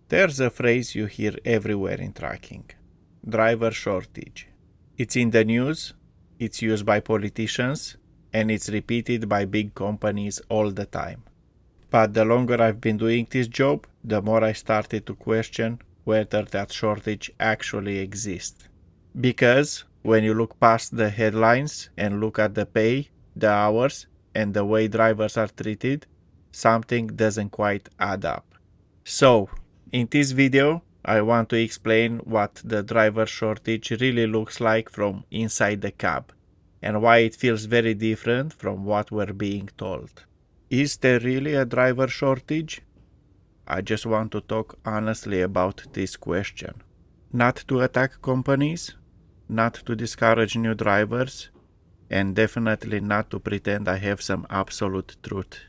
There's a phrase you hear everywhere in trucking: driver shortage. It's in the news, it's used by politicians, and it's repeated by big companies all the time. But the longer I've been doing this job, the more I started to question whether that shortage actually exists. Because when you look past the headlines and look at the pay, the hours, and the way drivers are treated, something doesn't quite add up. So, in this video, I want to explain what the driver shortage really looks like from inside the cab, and why it feels very different from what we're being told. Is there really a driver shortage? I just want to talk honestly about this question. Not to attack companies, not to discourage new drivers, and definitely not to pretend I have some absolute truth.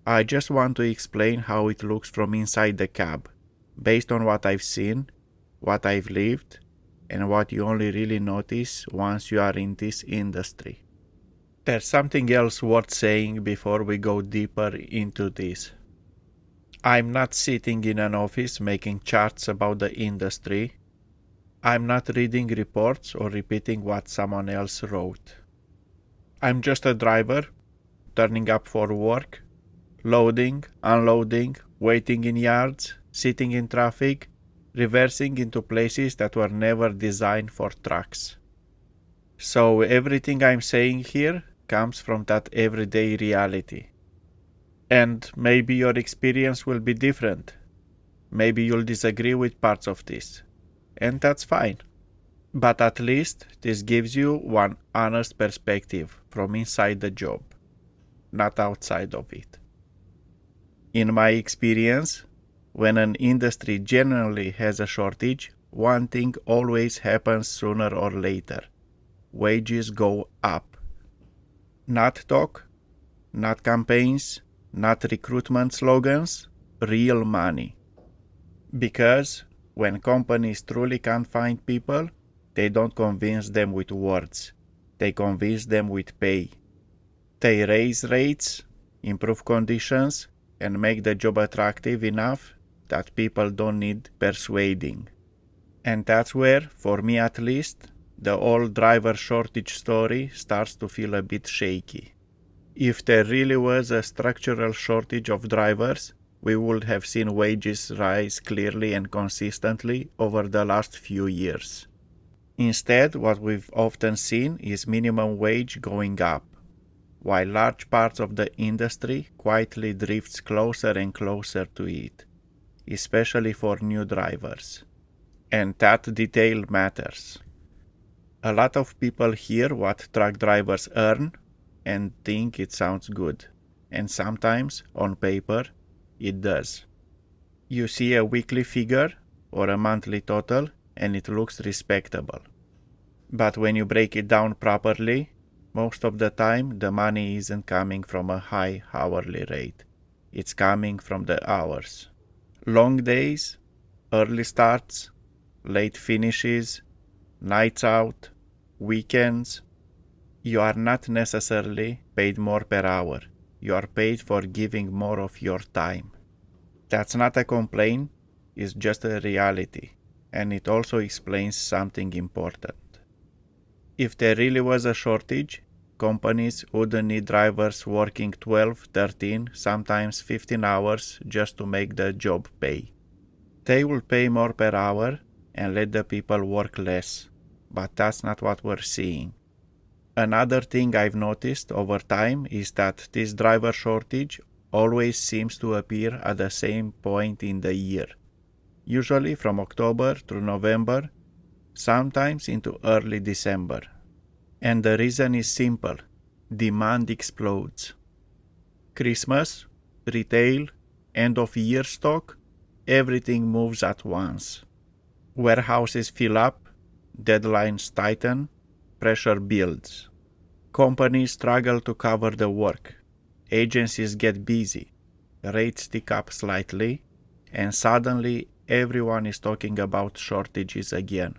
I just want to explain how it looks from inside the cab, based on what I've seen, what I've lived, and what you only really notice once you are in this industry. There's something else worth saying before we go deeper into this. I'm not sitting in an office making charts about the industry. I'm not reading reports or repeating what someone else wrote. I'm just a driver, turning up for work, loading, unloading, waiting in yards, sitting in traffic, reversing into places that were never designed for trucks. So everything I'm saying here comes from that everyday reality. And maybe your experience will be different. Maybe you'll disagree with parts of this. And that's fine. But at least this gives you one honest perspective from inside the job, not outside of it. In my experience, when an industry generally has a shortage, one thing always happens sooner or later. Wages go up. Not talk, not campaigns, not recruitment slogans, real money. Because when companies truly can't find people, they don't convince them with words. They convince them with pay. They raise rates, improve conditions, and make the job attractive enough that people don't need persuading. And that's where, for me at least, the whole driver shortage story starts to feel a bit shaky. If there really was a structural shortage of drivers, we would have seen wages rise clearly and consistently over the last few years. Instead, what we've often seen is minimum wage going up, while large parts of the industry quietly drifts closer and closer to it, especially for new drivers. And that detail matters. A lot of people hear what truck drivers earn and think it sounds good, and sometimes, on paper, it does. You see a weekly figure or a monthly total and it looks respectable. But when you break it down properly, most of the time the money isn't coming from a high hourly rate. It's coming from the hours. Long days, early starts, late finishes, nights out, weekends. You are not necessarily paid more per hour. You are paid for giving more of your time. That's not a complaint, it's just a reality, and it also explains something important. If there really was a shortage, companies wouldn't need drivers working 12, 13, sometimes 15 hours just to make the job pay. They would pay more per hour and let the people work less, but that's not what we're seeing. Another thing I've noticed over time is that this driver shortage always seems to appear at the same point in the year, usually from October through November, sometimes into early December. And the reason is simple: demand explodes. Christmas, retail, end of year stock, everything moves at once. Warehouses fill up, deadlines tighten, pressure builds. Companies struggle to cover the work. Agencies get busy. Rates tick up slightly, and suddenly everyone is talking about shortages again.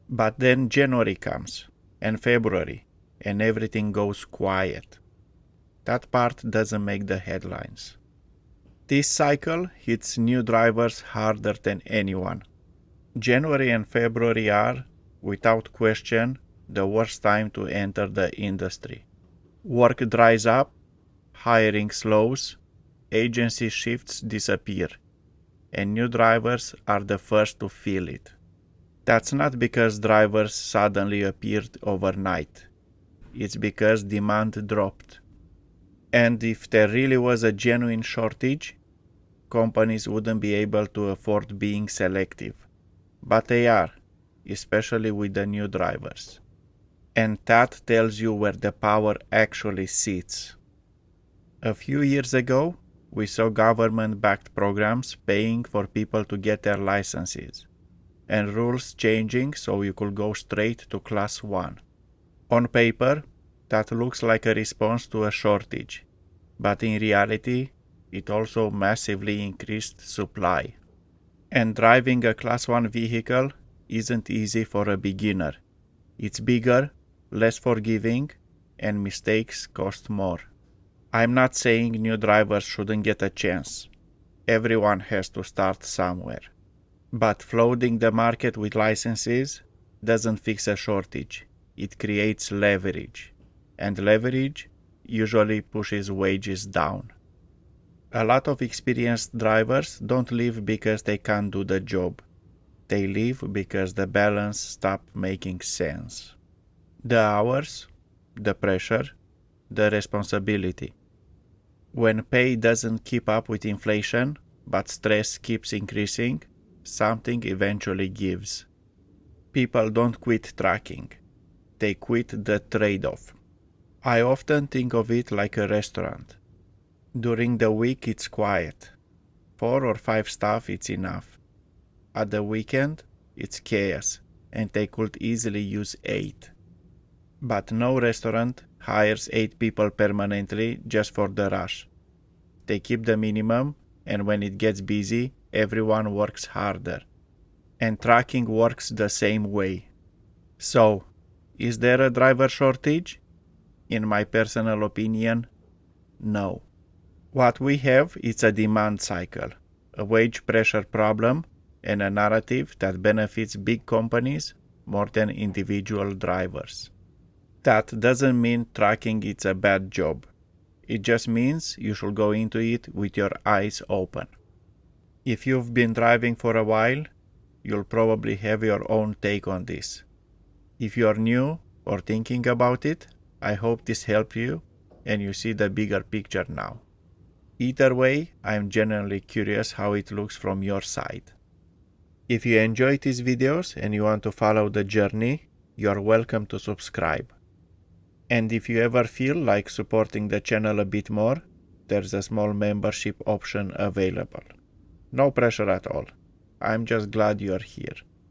But then January comes, and February, and everything goes quiet. That part doesn't make the headlines. This cycle hits new drivers harder than anyone. January and February are, without question, the worst time to enter the industry. Work dries up, hiring slows, agency shifts disappear, and new drivers are the first to feel it. That's not because drivers suddenly appeared overnight. It's because demand dropped. And if there really was a genuine shortage, companies wouldn't be able to afford being selective. But they are, especially with the new drivers. And that tells you where the power actually sits. A few years ago, we saw government-backed programs paying for people to get their licenses, and rules changing so you could go straight to Class 1. On paper, that looks like a response to a shortage, but in reality, it also massively increased supply. And driving a Class 1 vehicle isn't easy for a beginner. It's bigger, less forgiving, and mistakes cost more. I'm not saying new drivers shouldn't get a chance. Everyone has to start somewhere. But flooding the market with licenses doesn't fix a shortage. It creates leverage. And leverage usually pushes wages down. A lot of experienced drivers don't leave because they can't do the job. They leave because the balance stopped making sense. The hours, the pressure, the responsibility. When pay doesn't keep up with inflation, but stress keeps increasing, something eventually gives. People don't quit trucking. They quit the trade-off. I often think of it like a restaurant. During the week it's quiet. 4 or 5 staff it's enough. At the weekend it's chaos, and they could easily use 8. But no restaurant hires 8 people permanently just for the rush. They keep the minimum, and when it gets busy, everyone works harder. And trucking works the same way. So, is there a driver shortage? In my personal opinion, no. What we have is a demand cycle, a wage pressure problem, and a narrative that benefits big companies more than individual drivers. That doesn't mean trucking is a bad job. It just means you should go into it with your eyes open. If you've been driving for a while, you'll probably have your own take on this. If you're new or thinking about it, I hope this helped you and you see the bigger picture now. Either way, I'm genuinely curious how it looks from your side. If you enjoyed these videos and you want to follow the journey, you're welcome to subscribe. And if you ever feel like supporting the channel a bit more, there's a small membership option available. No pressure at all. I'm just glad you're here.